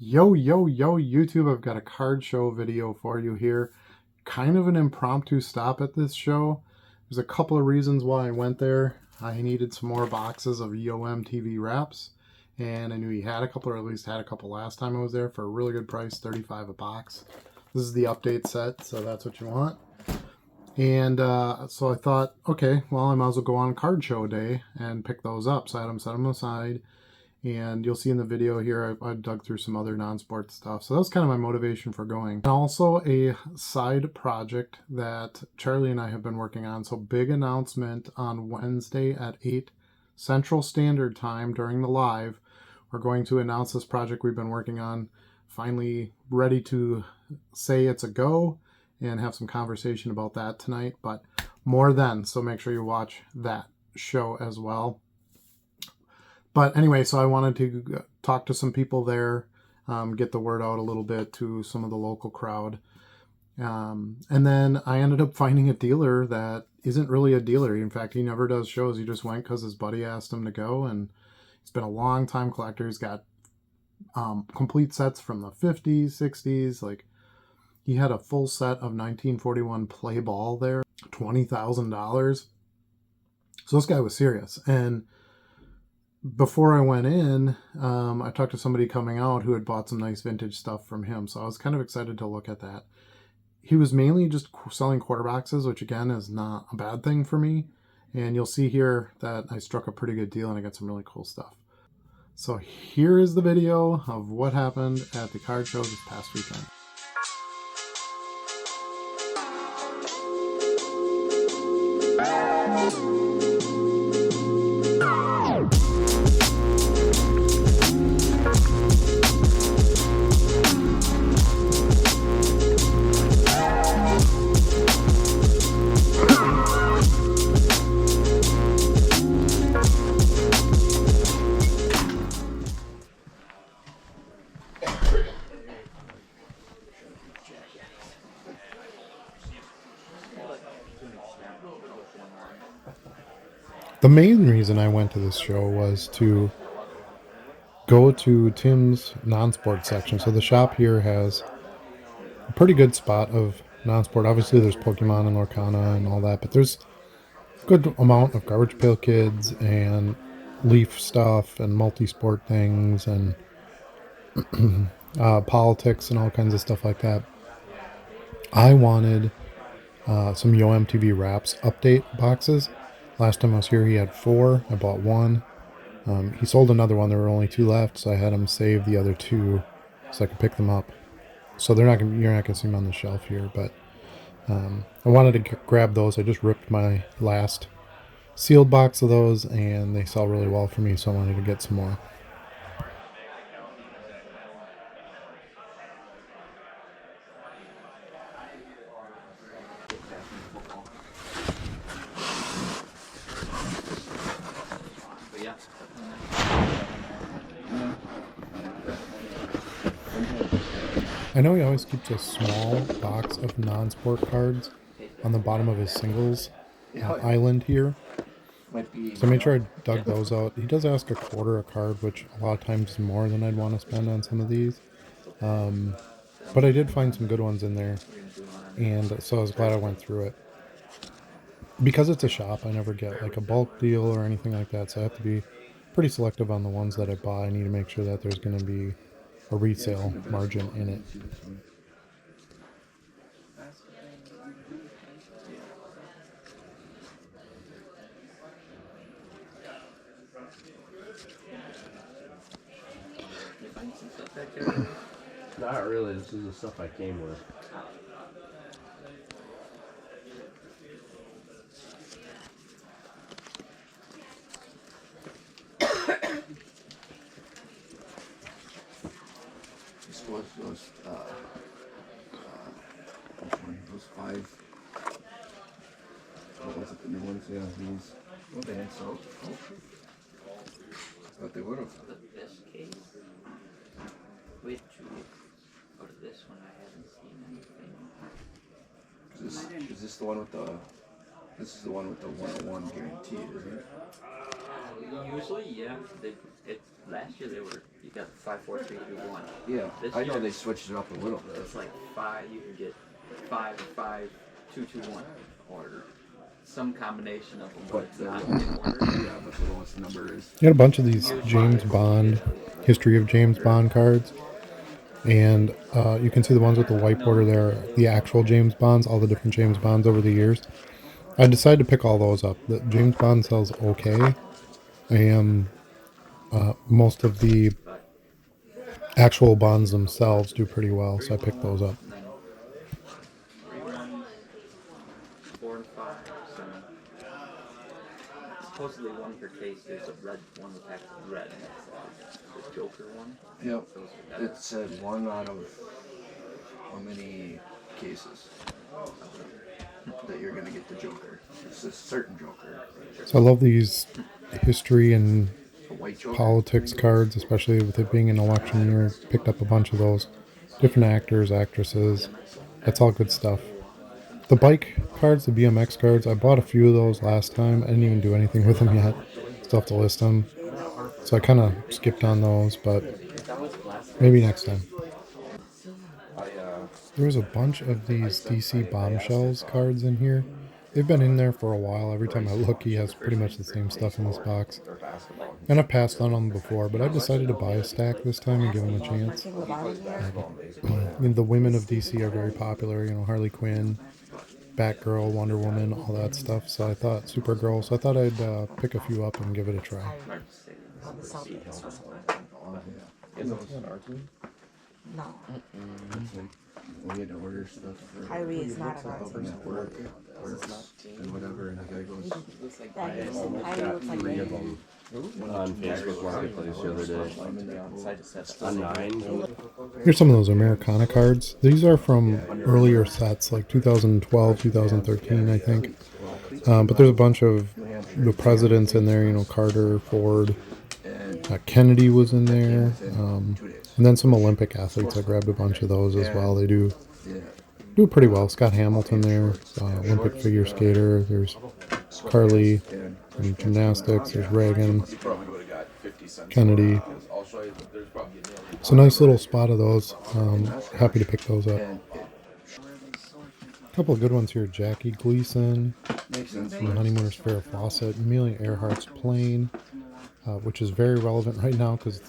Yo, yo, yo, YouTube, I've got a card show video for you here. Kind of an impromptu stop at this show. There's a couple of reasons why I went there. I needed some more boxes of EOM TV wraps, and I knew he had a couple, or at least had a couple last time I was there for a really good price, $35 a box. This is the update set, so that's what you want. And so I thought, okay, well, I might as well go on card show day and pick those up. So I had them set them aside. And you'll see in the video here, I dug through some other non-sport stuff. So that was kind of my motivation for going. And also a side project that Charlie and I have been working on. So big announcement on Wednesday at 8 Central Standard Time during the live. We're going to announce this project we've been working on. Finally ready to say it's a go and have some conversation about that tonight. But more then, so make sure you watch that show as well. But anyway, so I wanted to talk to some people there, get the word out a little bit to some of the local crowd. And then I ended up finding a dealer that isn't really a dealer. In fact, he never does shows. He just went because his buddy asked him to go. And he's been a long time collector. He's got complete sets from the 50s, 60s. Like, he had a full set of 1941 play ball there, $20,000. So this guy was serious. And before I went in, I talked to somebody coming out who had bought some nice vintage stuff from him. So I was kind of excited to look at that. He was mainly just selling quarter boxes, which again is not a bad thing for me. And you'll see here that I struck a pretty good deal and I got some really cool stuff. So here is the video of what happened at the card show this past weekend. The main reason I went to this show was to go to Tim's non-sport section. So the shop here has a pretty good spot of non-sport. Obviously there's Pokemon and Lorcana and all that, but there's a good amount of Garbage Pail Kids and Leaf stuff and multi-sport things and politics and all kinds of stuff like that. I wanted some EOM TV wraps update boxes. Last time I was here, he had 4. I bought 1. He sold another one. There were only 2 left, so I had him save the other 2 so I could pick them up. So you're not gonna see them on the shelf here, but I wanted to grab those. I just ripped my last sealed box of those, and they sell really well for me, so I wanted to get some more. I know he always keeps a small box of non-sport cards on the bottom of his singles island here. So I made sure I dug those out. He does ask $1/4 a card, which a lot of times is more than I'd want to spend on some of these. But I did find some good ones in there, and so I was glad I went through it. Because it's a shop, I never get like a bulk deal or anything like that, so I have to be pretty selective on the ones that I buy. I need to make sure that there's going to be a resale margin in it. Not really, this is the stuff I came with. This was those 5. What was it, the new ones? Yeah, these. Well, they had salt. Oh. I thought they would have. This case, which go to this one, I haven't seen anything. Is this the one with the? This is the one with the 101 guaranteed, isn't it? Usually, yeah. Last year they were, you got 5, 4, 3, 2, 1. Yeah, This I know year, they switched it up a little bit. it's like 5, you can get 5, 5, 2, 2, 1. Or some combination of them, but it's not in order. Yeah, but the lowest number is. You got a bunch of these James Bond, history of James Bond cards. And you can see the ones with the white border there, the actual James Bonds, all the different James Bonds over the years. I decided to pick all those up. The James Bond sells okay. And most of the actual bonds themselves do pretty well, so I picked those up. And then 3 ones, 4 and 5. So supposedly one per case. There's a red one with actually red, and that's the Joker one. Yep. Those are better. It said 1 out of how many cases that you're gonna get the Joker. It's a certain Joker. So I love these history and A white Joker. politics cards, especially with it being an election year. Picked up a bunch of those. Different actors, actresses. That's all good stuff. The bike cards, the BMX cards, I bought a few of those last time. I didn't even do anything with them yet. Still have to list them. So I kind of skipped on those, but maybe next time. There's a bunch of these DC Bombshells cards in here. They've been in there for a while. Every time I look, he has pretty much the same stuff in this box. And I've passed on them before, but I decided to buy a stack this time and give them a chance. The women of DC are very popular, you know, Harley Quinn, Batgirl, Wonder Woman, all that stuff. So I thought Supergirl. So I thought I'd pick a few up and give it a try. No, We had to order stuff for Kyrie is not a Nazi. work and whatever, and the guy goes, That is, Kyrie looks like David. On Facebook Marketplace the other day. On 9. Here's some of those Americana cards. These are from earlier sets, like 2012, 2013, I think. But there's a bunch of the presidents in there, you know, Carter, Ford, Kennedy was in there. And then some Olympic athletes. I grabbed a bunch of those as well. They do pretty well. Scott Hamilton there, Olympic figure skater. There's Carly in gymnastics. There's Reagan, Kennedy. It's a nice little spot of those. Happy to pick those up. A couple of good ones here. Jackie Gleason from The Honeymooners, Farrah Fawcett, Amelia Earhart's Plane, which is very relevant right now because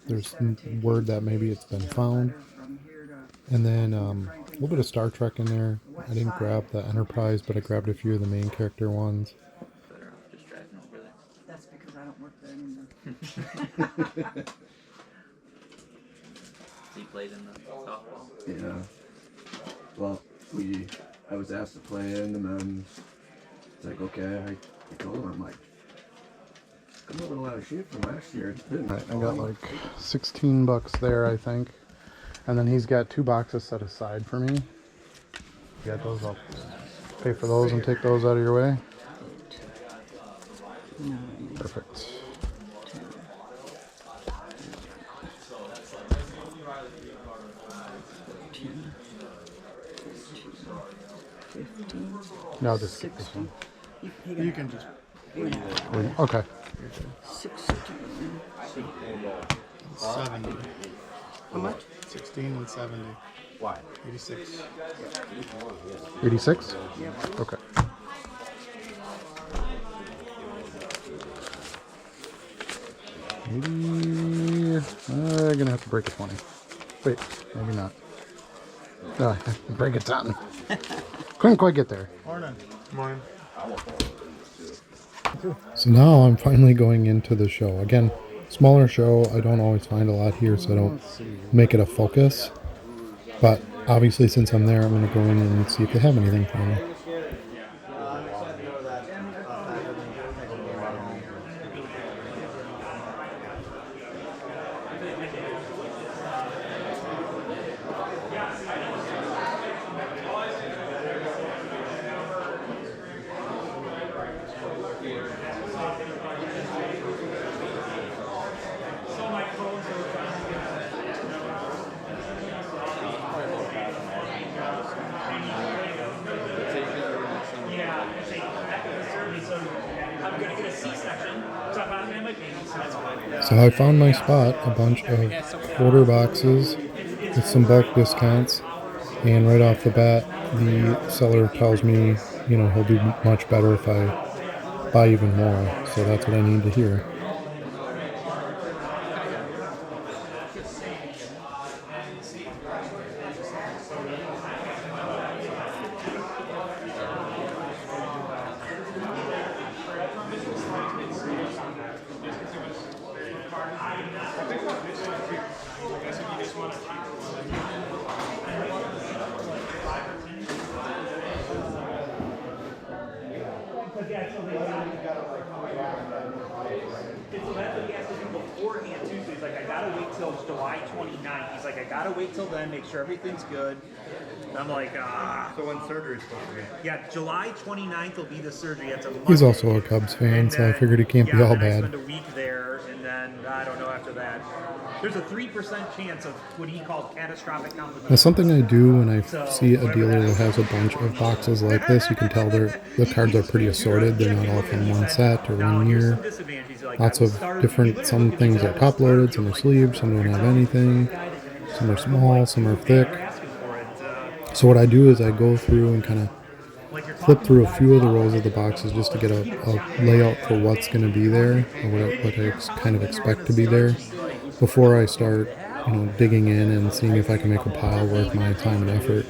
there's word that maybe it's been found. And then a little bit of Star Trek in there. I didn't grab the Enterprise, but I grabbed a few of the main character ones. Just driving over there. That's because I don't work there anymore. He played in the softball. yeah. Well, I was asked to play in the men's. It's like, okay, I told him, I'm like, I'm moving a lot of shit from last year. I got like $16 there, I think. And then he's got 2 boxes set aside for me. Got those. I'll pay for those and take those out of your way. Perfect. No, just skip this one. You can just. Okay. 16. 70. How much? 16 and 70. Why? 86. 86? Yeah. Okay. Maybe I'm gonna have to break a 20. Wait, maybe not. No, break a 10. Couldn't quite get there. Morning. Morning. So now I'm finally going into the show. Again, smaller show. I don't always find a lot here, so I don't make it a focus. But obviously, since I'm there, I'm going to go in and see if they have anything for me. So I found my spot, a bunch of quarter boxes with some bulk discounts, and right off the bat, the seller tells me, you know, he'll do much better if I buy even more. So that's what I need to hear. So that's what he has to do beforehand too. So he's like, I gotta wait till July 29th. He's like, I gotta wait till then, make sure everything's good. And I'm like, ah. So when surgery is supposed to be? Yeah, July 29th will be the surgery. It's a Monday. He's also a Cubs fan, so I figured it can't be all I bad. spend a week there, and then I don't know after that. There's a 3% chance of what he called catastrophic complications. Now, something I do when I see a dealer that has a bunch of boxes like this, you can tell the cards are pretty assorted. They're not all from one set or one year. Lots of different, some things are top loaded, some are sleeved, some don't have anything, some are small, some are thick. So what I do is I go through and kind of flip through a few of the rows of the boxes just to get a layout for what's going to be there, or what I kind of expect to be there, before I start, you know, digging in and seeing if I can make a pile worth my time and effort.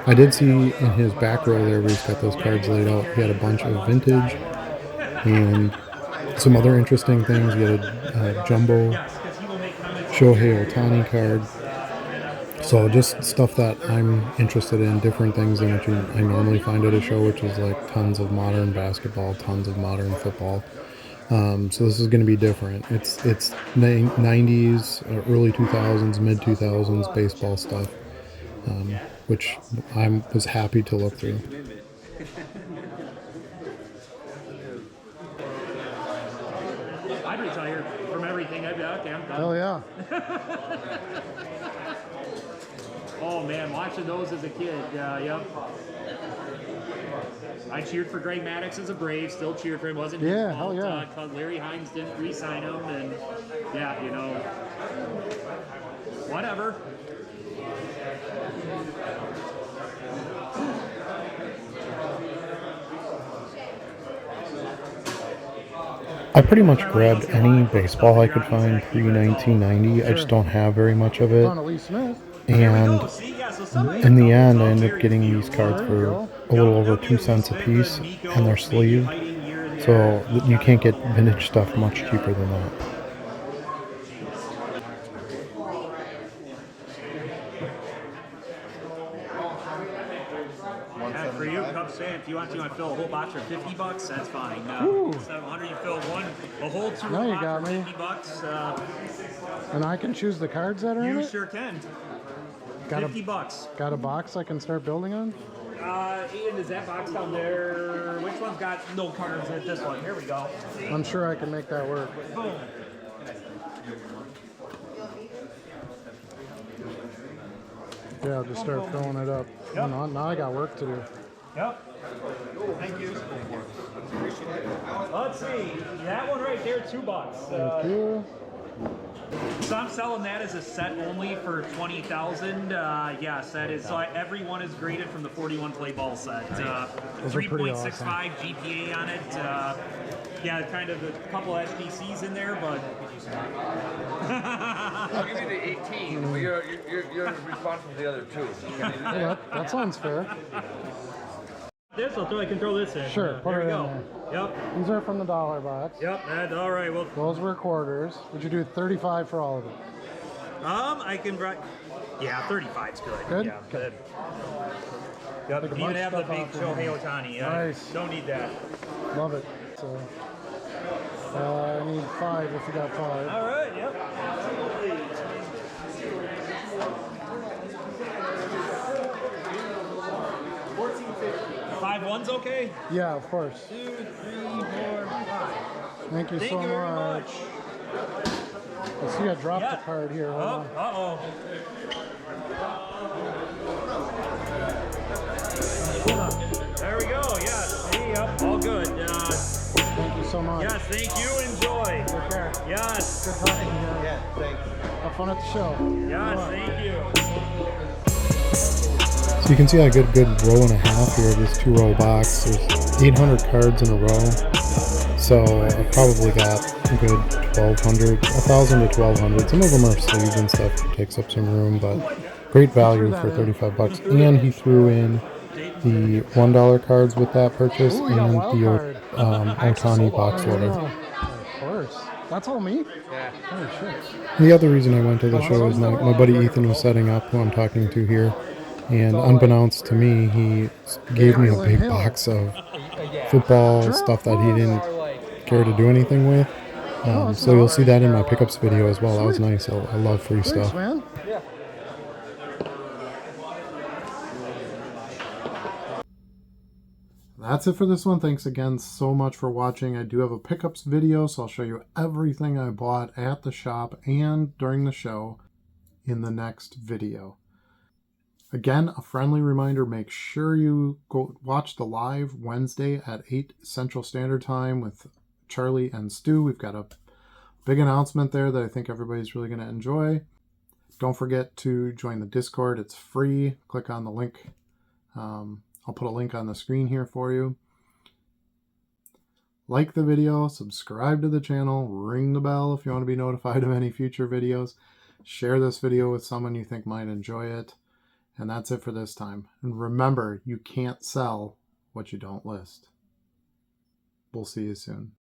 I did see in his back row there where he's got those cards laid out, he had a bunch of vintage and some other interesting things. He had a jumbo Shohei Ohtani card. So just stuff that I'm interested in, different things than what I normally find at a show, which is like tons of modern basketball, tons of modern football. So this is going to be different. It's 90s, early 2000s, mid 2000s baseball stuff, which I was happy to look through. I'd retire from everything. I'd be okay, I'm done. Hell yeah. Oh man, watching those as a kid, yep. I cheered for Greg Maddux as a Brave, still cheered for him, wasn't his Yeah, fault. hell yeah. Cause Larry Hines didn't re-sign him, and yeah, you know, whatever. I pretty much grabbed any baseball I could find pre-1990. I just don't have very much of it. And in the end, I ended up getting these cards for a little over 2 cents a piece, and they're sleeved. So you can't get vintage stuff much cheaper than that. For you, Cubs fan, if you want to fill a whole box for $50, that's fine. 700, you fill a whole two Now you box got for me. $50. And I can choose the cards that are in You it? sure can. Got $50. Got a box I can start building on? Ian, is that box down there? Which one's got no cards in it? This one. Here we go. I'm sure I can make that work. Boom. Yeah, I'll just start filling it up. Yep. Now I got work to do. Yep. Thank you. Let's see. That one right there, $2. Thank you. So I'm selling that as a set only for $20,000. Yes, that is. So everyone is graded from the 41 play ball set. Those are pretty 3.65 GPA on it. Yeah, kind of a couple SPCs in there, but. I'll give you the 18, but you're responsible for the other two. Yeah, that sounds fair. This, I can throw this in. Sure, put there it we in go. there. Yep. These are from the dollar box. Yep. All right. Well. Those were quarters. Would you do 35 for all of it? I can. Yeah, 35's good. Good? Yeah. Good. Yep. Take a Even bunch have of the stuff big off Shohei there. Ohtani. Nice. Don't need that. Love it. So, I need 5 if you got 5. All right. Yep. Absolutely. $5-1's okay? Yeah, of course. 2, 3, 4, 5. Thank you so you very much. Let's see, I dropped the card here. Hold on. Uh-oh. There we go. Yeah. See, yep. All good. Thank you so much. Yes. Thank you. Enjoy. Take care. Yes. Good talking to you guys. Yeah, thanks. Have fun at the show. Yes, thank you. So you can see I get a good row and a half here of this 2-row box. There's 800 cards in a row. So I've probably got a good 1,200, 1,000 to 1,200. Some of them are sleeves and stuff, takes up some room, but great value for 35 bucks. And he threw in the $1 cards with that purchase and the Otani box loader. Of course. That's all me? Yeah. Holy shit. The other reason I went to the show is my buddy Ethan was setting up, who I'm talking to here, and unbeknownst to me, he gave me a big box of football stuff that he didn't care to do anything with. So you'll see that in my pickups video as well. That was nice. I love free stuff. Man. That's it for this one. Thanks again so much for watching. I do have a pickups video, so I'll show you everything I bought at the shop and during the show in the next video. Again, a friendly reminder, make sure you go watch the live Wednesday at 8 Central Standard Time with Charlie and Stu. We've got a big announcement there that I think everybody's really going to enjoy. Don't forget to join the Discord. It's free. Click on the link. I'll put a link on the screen here for you. Like the video, subscribe to the channel, ring the bell if you want to be notified of any future videos. Share this video with someone you think might enjoy it. And that's it for this time. And remember, you can't sell what you don't list. We'll see you soon.